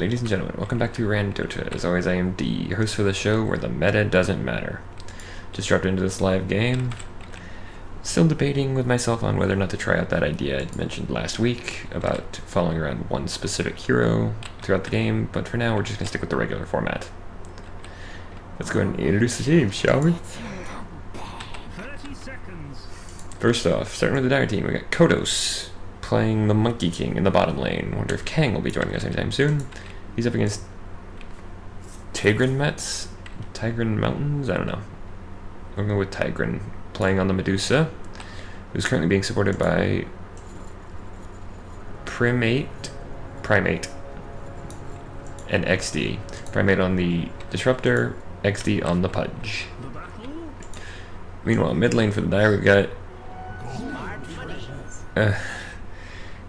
ladies and gentlemen, welcome back to RanDOTA. As always, I am D, your host for the show where the meta doesn't matter. Just dropped into this live game. Still debating with myself on whether or not to try out that idea I mentioned last week about following around one specific hero throughout the game, but for now we're just going to stick with the regular format. Let's go ahead and introduce the team, shall we? 30 seconds. First off, starting with the dire team, we got Kodos playing the Monkey King in the bottom lane. Wonder if Kang will be joining us anytime soon. He's up against Tigran Mountains? I don't know. I'll go with Tigran, playing on the Medusa, who's currently being supported by Primate, and XD. Primate on the Disruptor, XD on the Pudge. Meanwhile, mid lane for the Dire, we've got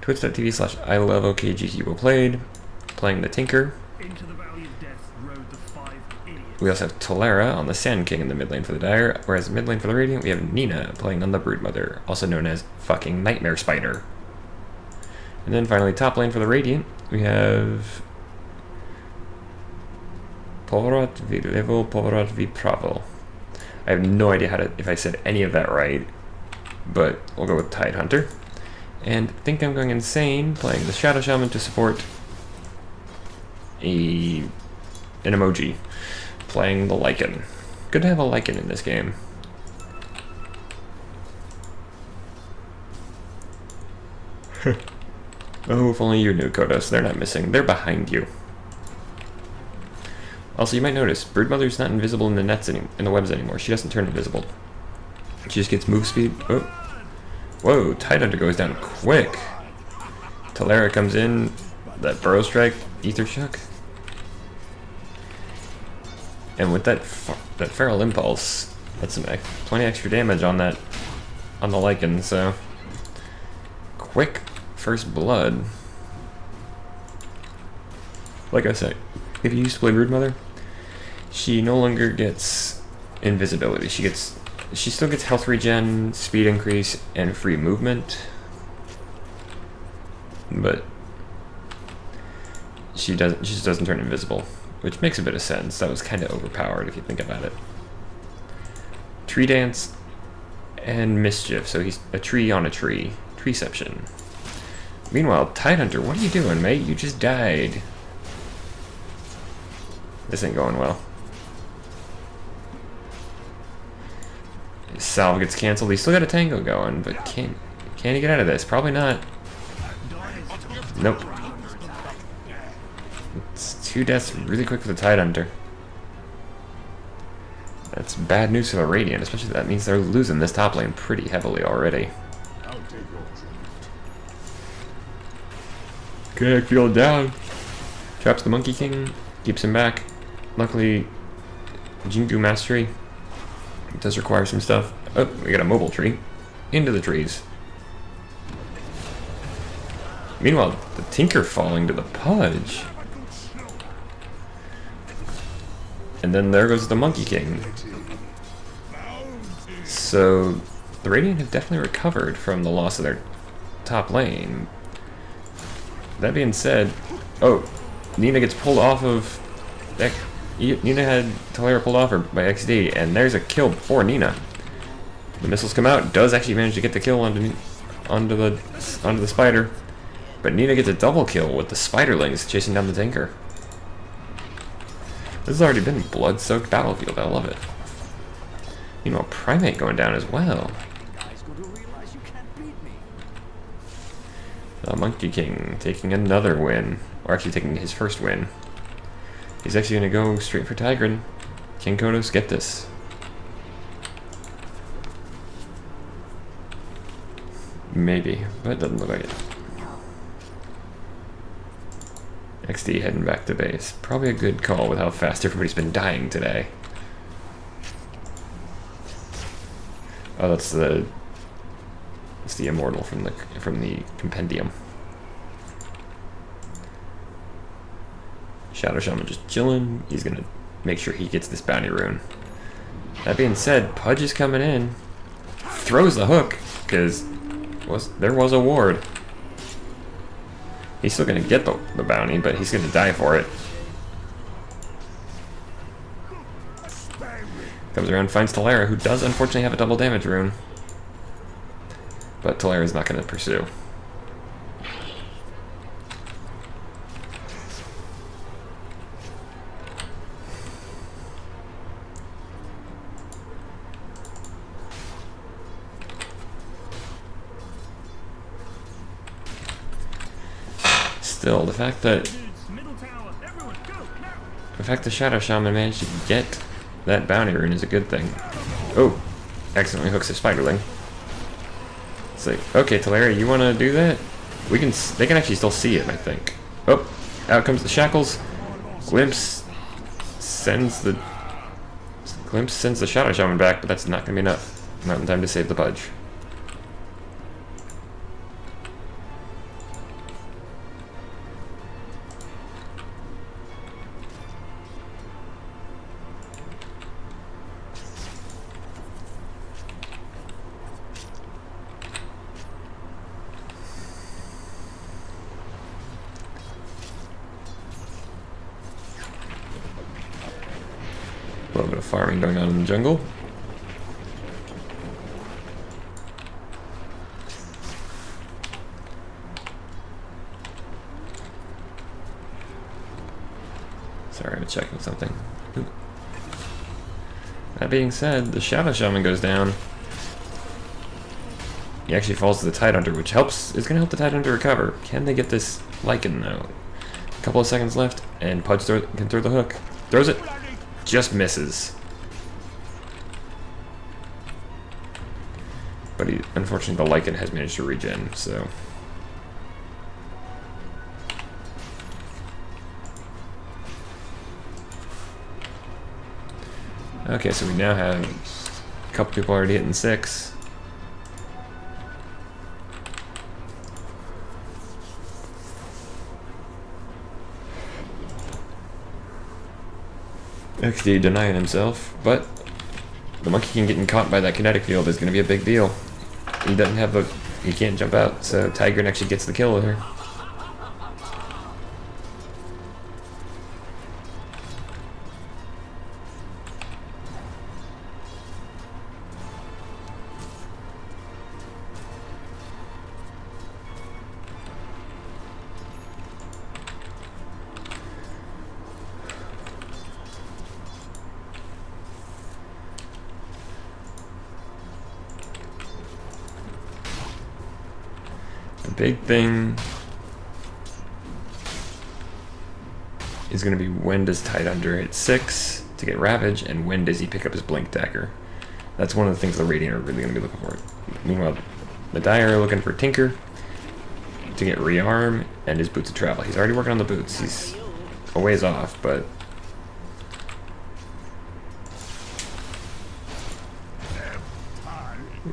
twitch.tv/ILoveOKGG will played, playing the Tinker. Into the Valley of Death rode the 5 idiots. We also have Tolera on the Sand King in the mid lane for the Dire, whereas mid lane for the Radiant we have Nina playing on the Broodmother, also known as fucking Nightmare Spider. And then finally, top lane for the Radiant, we have Povrot v Levo, Povrot v Pravo. I have no idea if I said any of that right, but we'll go with Tidehunter. And think I'm going insane playing the Shadow Shaman to support an emoji, playing the Lycan. Good to have a Lycan in this game. Oh, if only you knew, Kodos. They're not missing. They're behind you. Also, you might notice, Broodmother's not invisible in the nets in the webs anymore. She doesn't turn invisible. She just gets move speed. Oh. Whoa, Tidehunter goes down quick. Tolera comes in. That Burrow Strike, Ether Shock. And with that Feral Impulse, that's some 20 extra damage on the Lycan, so quick first blood. Like I said, if you used to play Broodmother, she no longer gets invisibility. She still gets health regen, speed increase, and free movement, but she just doesn't turn invisible, which makes a bit of sense. That was kind of overpowered if you think about it. Tree Dance and Mischief, so he's a tree on a tree. Treeception. Meanwhile, Tidehunter, what are you doing, mate? You just died. This ain't going well. His salve gets cancelled. He's still got a tango going, but can he get out of this? Probably not. Nope. It's 2 deaths really quick for the Tidehunter. That's bad news for the Radiant, especially that means they're losing this top lane pretty heavily already. Okay, feel down. Traps the Monkey King, keeps him back. Luckily, Jingu Mastery does require some stuff. Oh, we got a mobile tree. Into the trees. Meanwhile, the Tinker falling to the Pudge. And then there goes the Monkey King. So, the Radiant have definitely recovered from the loss of their top lane. That being said, oh, Nina gets pulled off of... Nina had Tolera pulled off her by XD, and there's a kill for Nina. The missiles come out, does actually manage to get the kill onto the spider, but Nina gets a double kill with the spiderlings chasing down the Tinker. This has already been a blood-soaked battlefield. I love it. Meanwhile, Primate going down as well. The Monkey King taking another win, or actually taking his first win. He's actually going to go straight for Tigran. Can Kodos get this? Maybe, but it doesn't look like it. XD heading back to base. Probably a good call with how fast everybody's been dying today. Oh, that's the Immortal from the Compendium. Shadow Shaman just chilling. He's gonna make sure he gets this bounty rune. That being said, Pudge is coming in. Throws the hook, because there was a ward. He's still gonna get the bounty, but he's gonna die for it. Comes around, finds Talera, who does unfortunately have a double damage rune. But Talera's not gonna pursue. Still, the fact that the Shadow Shaman managed to get that bounty rune is a good thing. Oh, accidentally hooks a spiderling. It's like, okay, Talera, you want to do that? We can. They can actually still see him, I think. Oh, out comes the shackles. Glimpse sends the Shadow Shaman back, but that's not gonna be enough. Not in time to save the Pudge. A little bit of farming going on in the jungle. Sorry, I'm checking something. Ooh. That being said, the Shadow Shaman goes down. He actually falls to the Tidehunter, which is going to help the Tidehunter recover. Can they get this Lycan though? A couple of seconds left, and Pudge can throw the hook. Throws it. Just misses. But unfortunately, the Lycan has managed to regen, so. Okay, so we now have a couple people already hitting 6. XD denying himself, but the Monkey King getting caught by that kinetic field is going to be a big deal. He doesn't have he can't jump out, so Tigran actually gets the kill with her. The big thing is going to be when does Tidehunter hit 6 to get Ravage, and when does he pick up his Blink Dagger? That's one of the things the Radiant are really going to be looking for. Meanwhile, the Dire are looking for Tinker to get Rearm and his Boots of Travel. He's already working on the boots. He's a ways off, but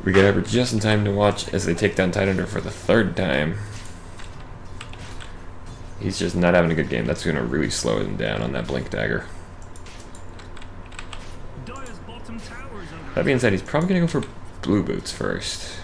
we get over just in time to watch as they take down Tidehunter for the 3rd time. He's just not having a good game. That's going to really slow him down on that Blink Dagger. That being said, he's probably going to go for Blue Boots first.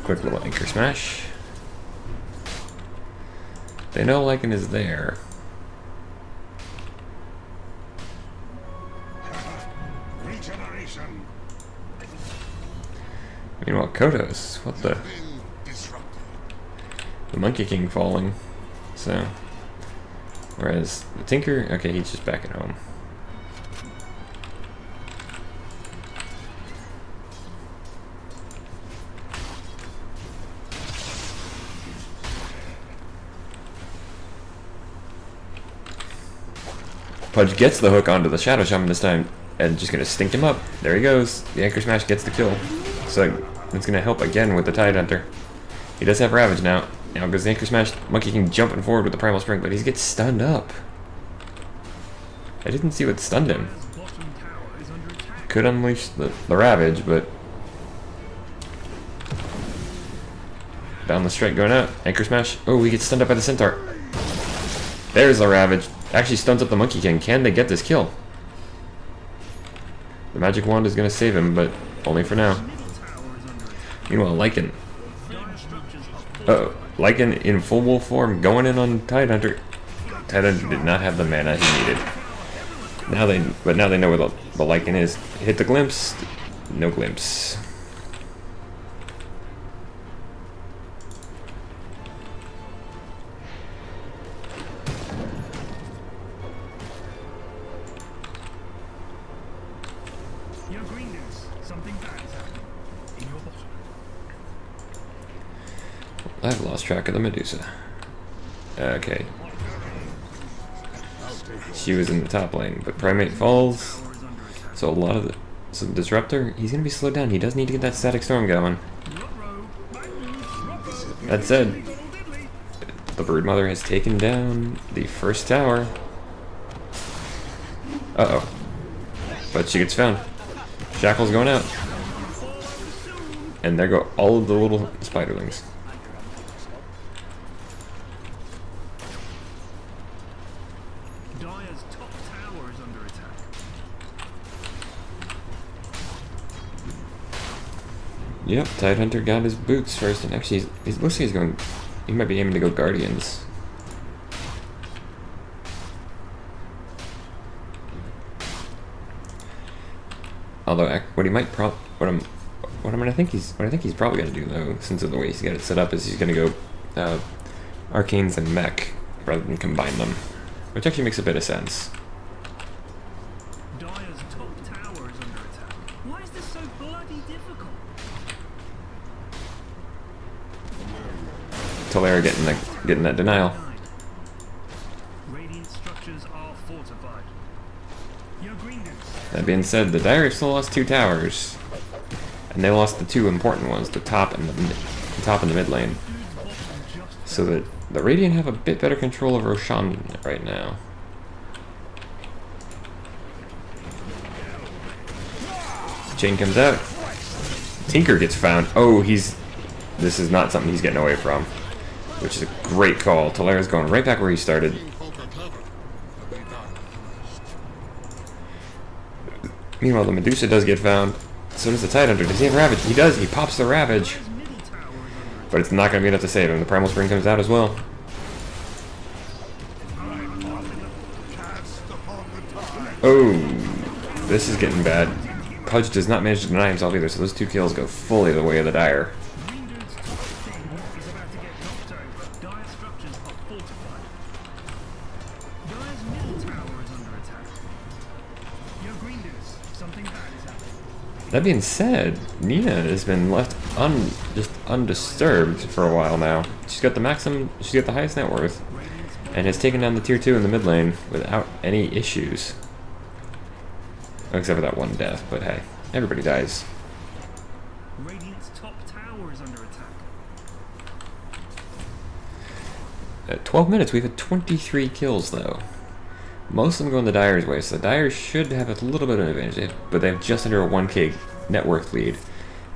Quick little Anchor Smash. They know Lycan is there. Meanwhile, Kodos, what the Monkey King falling. So, whereas the Tinker, okay, he's just back at home. Pudge gets the hook onto the Shadow Shaman this time, and just gonna stink him up. There he goes. The Anchor Smash gets the kill. So it's gonna help again with the Tidehunter. He does have Ravage now. Now goes the Anchor Smash. Monkey King jumping forward with the Primal Spring, but he gets stunned up. I didn't see what stunned him. Dire's bottom tower is under attack. Could unleash the Ravage, but... Down the strike going out. Anchor smash. Oh, we get stunned up by the Centaur. There's the Ravage. Actually stuns up the Monkey King. Can they get this kill? The magic wand is going to save him, but only for now. Middle tower is under attack. Meanwhile, Lycan. Dire structures are full. Uh-oh. Lycan in full wolf form going in on Tidehunter. Tidehunter did not have the mana he needed. Now they know where the Lycan is. Hit the glimpse. No glimpse. Your green news. Something bad is happening. In your bottom. I've lost track of the Medusa. Okay. She was in the top lane, but Primate falls. Tower is under attack. So a lot of the... So Disruptor, he's going to be slowed down. He does need to get that Static Storm going. That said, the Broodmother has taken down the first tower. Uh-oh. But she gets found. Shackle's going out. And there go all of the little spiderlings. Dire's top tower is under attack. Yep, Tidehunter got his boots first, and actually, he looks like he's going... He might be aiming to go Guardians. Although, what he might what I think he's probably gonna do though, since of the way he's got it set up, is he's gonna go Arcanes and Mech rather than combine them, which actually makes a bit of sense. Dire's top tower is under attack. Why is this so bloody difficult? Talera getting that denial. Radiant structures are fortified. Your green news. That being said, the Dire still lost 2 towers, and they lost the 2 important ones, the top and the mid lane. So that the Radiant have a bit better control of Roshan right now. Chain comes out. Tinker gets found. Oh, this is not something he's getting away from, which is a great call. Talera's going right back where he started. Meanwhile, the Medusa does get found. So does the Tidehunter. Does he have Ravage? He does. He pops the Ravage. Dire's middle tower is under attack. But it's not going to be enough to save him. The Primal Spring comes out as well. Oh, this is getting bad. Pudge does not manage to deny himself either, so those 2 kills go fully the way of the Dire. Green dude's top thing is about to get knocked over. Dire structures are fortified. Dire's middle tower is under attack. Your green dudes. Something bad is happening. That being said, Nina has been left just undisturbed for a while now. She's got the highest net worth, and has taken down the tier 2 in the mid lane without any issues. Except for that one death, but hey, everybody dies. Radiant's top tower is under attack. At 12 minutes, we've had 23 kills though. Most of them going the Dire's way, so the Dire should have a little bit of an advantage, but they have just under a 1k net worth lead,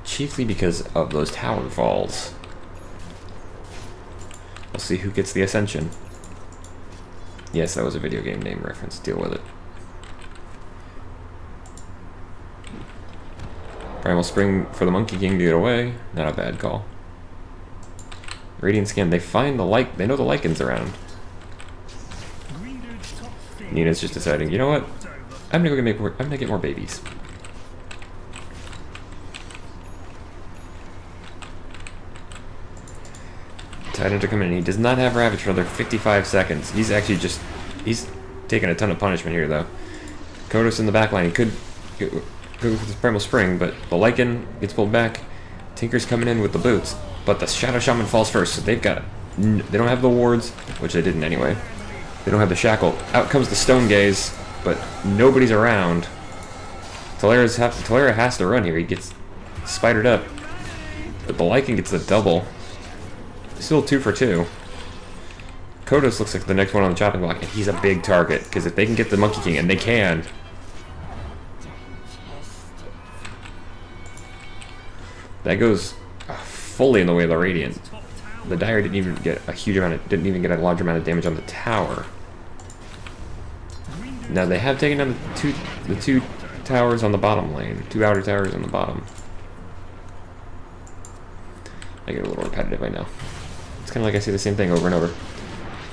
chiefly because of those tower falls. We'll see who gets the Ascension. Yes, that was a video game name reference. Deal with it. Primal Spring for the Monkey King to get away. Not a bad call. Radiant Scan. They find they know the Lycan's around. Green dude's top thing. Nina's just deciding, you know what? Knocked over. I'm gonna get more babies. Tidehunter coming in. He does not have Ravage for another 55 seconds. He's taking a ton of punishment here though. Kodos in the back line. He could go with his Primal Spring, but the Lycan gets pulled back. Tinker's coming in with the boots, but the Shadow Shaman falls first, so they don't have the wards, which they didn't anyway. They don't have the shackle. Out comes the Stone Gaze, but nobody's around. Talera has to run here. He gets spidered up, but the Lycan gets the double. Still 2 for 2. Kodos looks like the next one on the chopping block, and he's a big target, because if they can get the Monkey King, and they can... That goes fully in the way of the Radiant. The Dire didn't even get a huge amount of, didn't even get a large amount of damage on the tower. Now they have taken down the two towers on the bottom lane, 2 outer towers on the bottom. I get a little repetitive right now. It's kind of like I say the same thing over and over.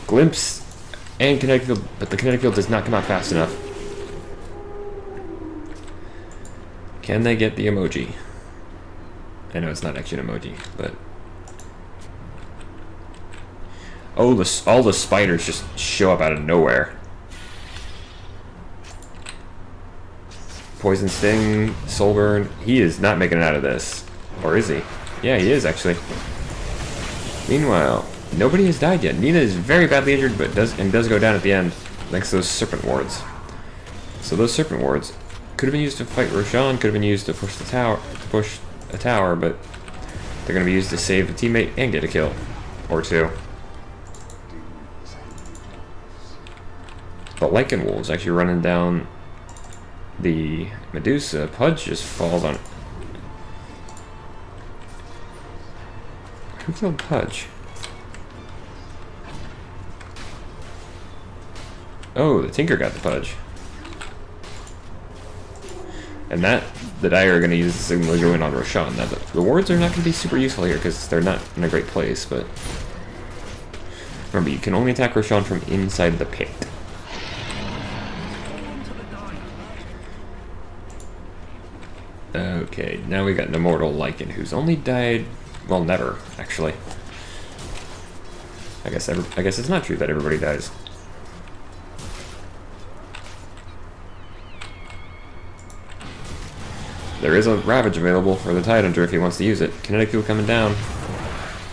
Glimpse and kinetic field, but the kinetic field does not come out fast enough. Can they get the emoji? I know it's not actually an emoji, but... Oh, all the spiders just show up out of nowhere. Poison Sting, Soul Burn. He is not making it out of this. Or is he? Yeah, he is, actually. Meanwhile, nobody has died yet. Nina is very badly injured, but does go down at the end, thanks to those Serpent Wards. So those Serpent Wards could have been used to fight Roshan, could have been used to push the tower, a tower, but they're going to be used to save a teammate and get a kill. Or 2. The Lycan Wolves actually running down the Medusa. Pudge just falls on it. Who killed Pudge? Oh, the Tinker got the Pudge. And that, the Dire are going to use the signal to go in on Roshan. Now, the wards are not going to be super useful here because they're not in a great place, but... Remember, you can only attack Roshan from inside the pit. Okay, now we got an immortal Lycan who's only died, well, never actually. I guess it's not true that everybody dies. There is a Ravage available for the Tidehunter if he wants to use it. Kinetic Field coming down.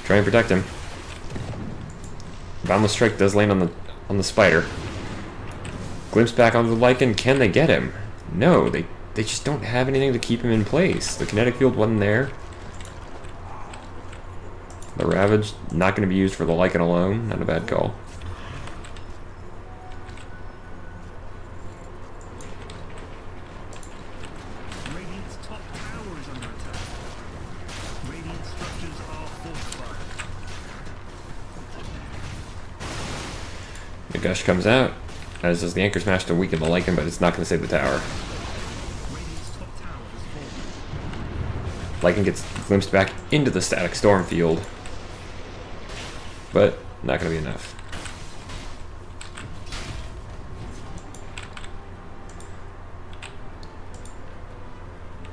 Try and protect him. Boundless Strike does land on the spider. Glimpse back onto the Lycan. Can they get him? No, they just don't have anything to keep him in place. The Kinetic Field wasn't there. The Ravage, not going to be used for the Lycan alone. Not a bad call. Radiant's top tower is under attack. Radiant structures are fortified. The Gush comes out, as does the Anchor Smash to weaken the Lycan, but it's not going to save the tower. Lycan gets glimpsed back into the static storm field, but not going to be enough.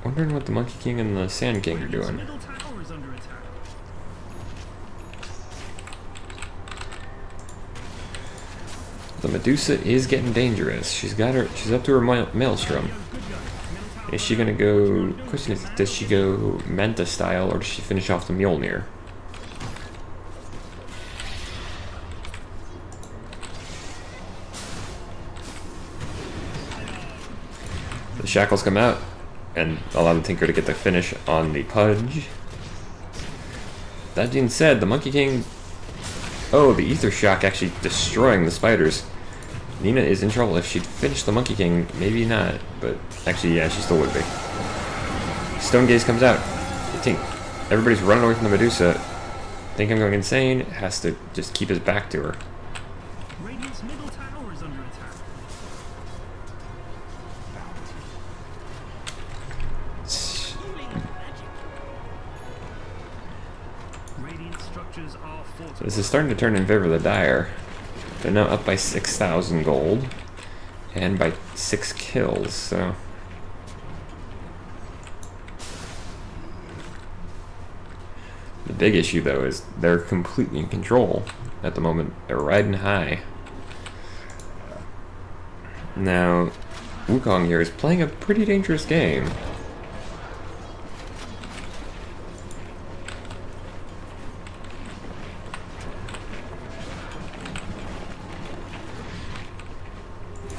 Wondering what the Monkey King and the Sand King are doing. Middle tower is under attack. The Medusa is getting dangerous. She's up to her Maelstrom. Is she gonna go? Question is, does she go Manta style or does she finish off the Mjolnir? The Shackles come out and allow the Tinker to get the finish on the Pudge. That being said, the Monkey King... Oh, the Ether Shock actually destroying the spiders. Nina is in trouble. If she'd finished the Monkey King, maybe not, but actually, yeah, she still would be. Stone Gaze comes out. I think everybody's running away from the Medusa. Think I'm going insane. Has to just keep his back to her. Radiant's middle tower is under attack. Radiant structures are fortified. This is starting to turn in favor of the Dire. They're now up by 6,000 gold and by 6 kills, so... The big issue, though, is they're completely in control at the moment. They're riding high. Now, Wukong here is playing a pretty dangerous game.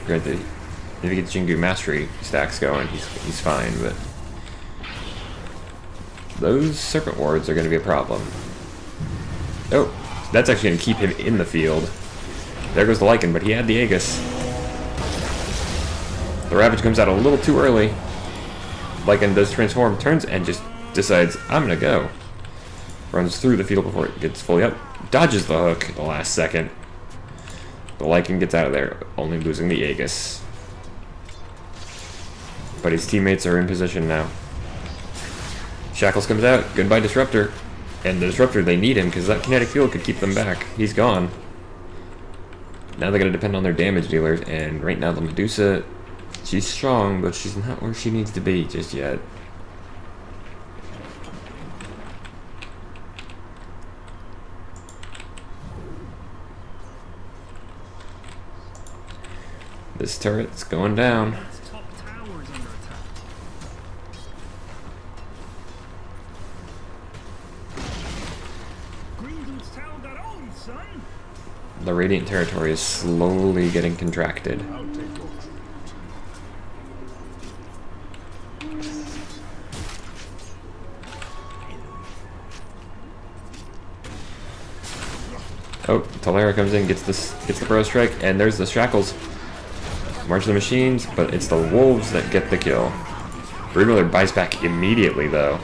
Granted, if he gets Jingu Mastery stacks going, he's fine, but... Those Serpent Wards are going to be a problem. Oh, that's actually going to keep him in the field. There goes the Lycan, but he had the Aegis. The Ravage comes out a little too early. Lycan does transform, turns, and just decides, I'm gonna go. Runs through the field before it gets fully up. Dodges the hook at the last second. The Lycan gets out of there, only losing the Aegis. But his teammates are in position now. Shackles comes out, goodbye Disruptor. And the Disruptor, they need him because that kinetic field could keep them back. He's gone. Now they're going to depend on their damage dealers, and right now the Medusa, she's strong, but she's not where she needs to be just yet. This turret's going down. Its top tower is under attack. Greenwood's tower got owned, son. The Radiant territory is slowly getting contracted. Oh, Talera comes in, gets the Burrow Strike, and there's the Shackles. March of the Machines, but it's the Wolves that get the kill. Broodmother buys back immediately, though.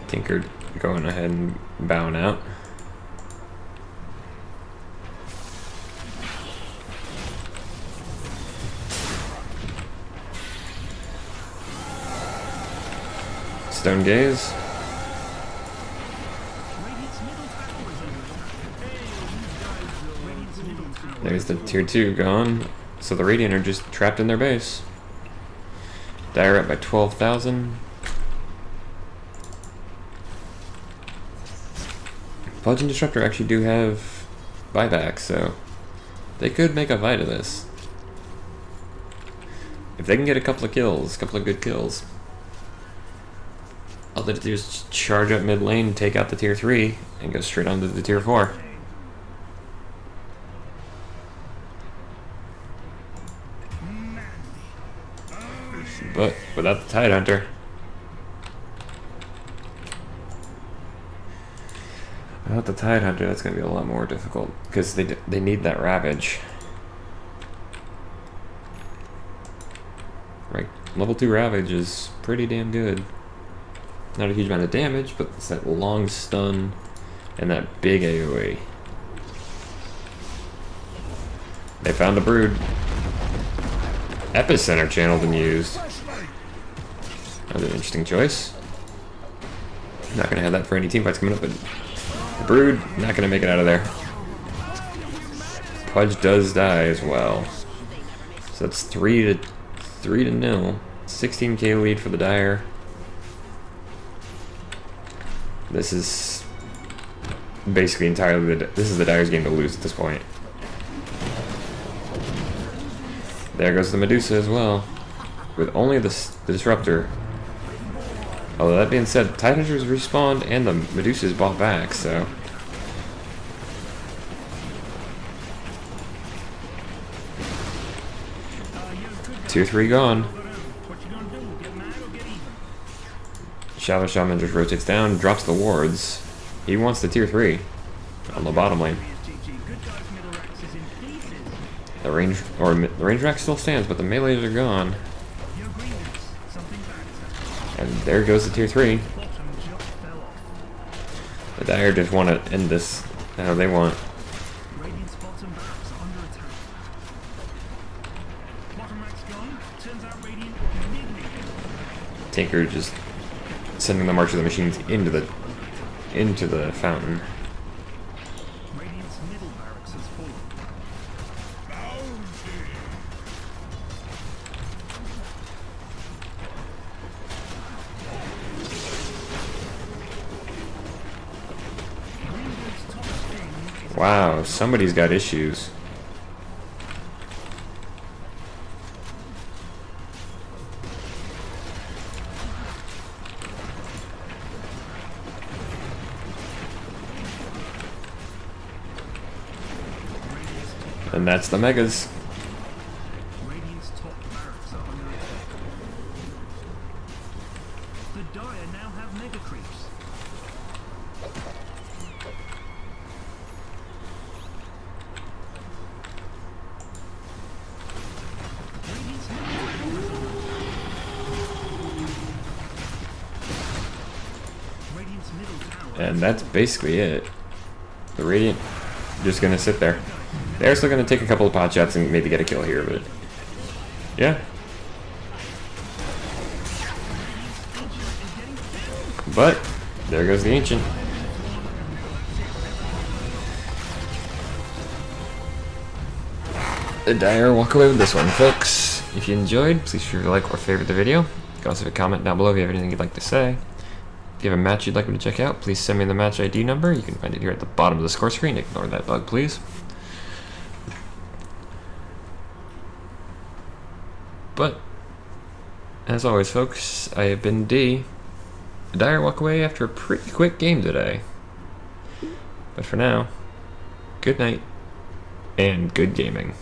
Tinker going ahead and bowing out. Stone Gaze. There's the tier 2 gone. So the Radiant are just trapped in their base. Dire up by 12,000. Pudge and Disruptor actually do have buyback, so they could make a fight of this. If they can get a couple of kills, a couple of good kills. All they have to do is charge up mid lane, take out the tier 3, and go straight on to the tier 4. But without the Tidehunter, that's going to be a lot more difficult because they need that Ravage. Right, level 2 Ravage is pretty damn good. Not a huge amount of damage, but it's that long stun and that big AoE. They found a Brood. Epicenter channel been used. That was an interesting choice. Not gonna have that for any teamfights coming up, but the Brood not gonna make it out of there. Pudge does die as well. So that's 3 to 0. 16k lead for the Dire. This is basically entirely this is the Dire's game to lose at this point. There goes the Medusa as well, with only the Disruptor. Although that being said, Tidehunters respawned and the Medusa's bought back, so. Tier 3 gone. Shadow Shaman just rotates down, drops the wards. He wants the tier 3 on the bottom lane. The range rack still stands, but the melees are gone. And there goes the tier 3. The Dire just want to end this how they want. Tinker just sending the March of the Machines into the fountain. Wow, somebody's got issues. And that's the Megas. The Dire now have mega creeps. Radiant's middle tower is under Radiant's middle tower. And that's basically it. The Radiant just gonna sit there. They're still gonna take a couple of pot shots and maybe get a kill here, but yeah. But there goes the Ancient. The Dire walk away with this one, folks. If you enjoyed, please be sure to like or favorite the video. You can also leave a comment down below if you have anything you'd like to say. If you have a match you'd like me to check out, please send me the match ID number. You can find it here at the bottom of the score screen. Ignore that bug, please. But, as always, folks, I have been D. The Dire walk away after a pretty quick game today. But for now, good night, and good gaming.